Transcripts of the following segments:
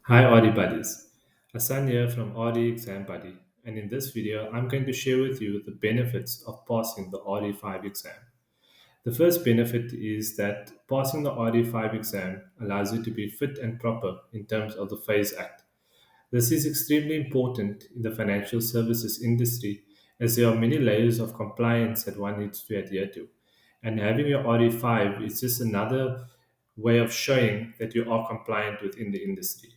Hi Audi Buddies, Asan here from Audi Exam Buddy, and in this video I'm going to share with you the benefits of passing the RE5 exam. The first benefit is that passing the RE5 exam allows you to be fit and proper in terms of the Phase Act. This is extremely important in the financial services industry as there are many layers of compliance that one needs to adhere to. And having your RE5 is just another way of showing that you are compliant within the industry.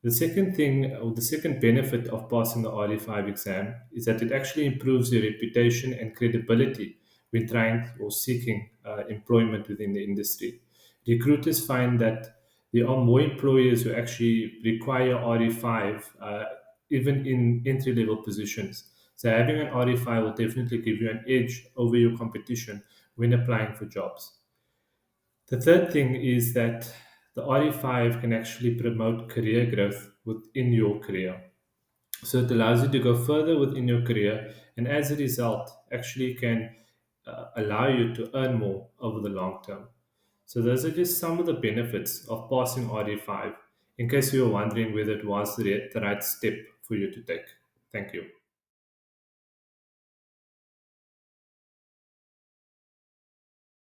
The second thing, or the second benefit of passing the RE5 exam is that it actually improves your reputation and credibility when trying or seeking employment within the industry. Recruiters find that there are more employers who actually require RE5 even in entry level positions. So having an RE5 will definitely give you an edge over your competition when applying for jobs. The third thing is that the RE5 can actually promote career growth within your career. So it allows you to go further within your career, and as a result, actually can allow you to earn more over the long term. So those are just some of the benefits of passing RE5. In case you were wondering whether it was the right step for you to take. Thank you.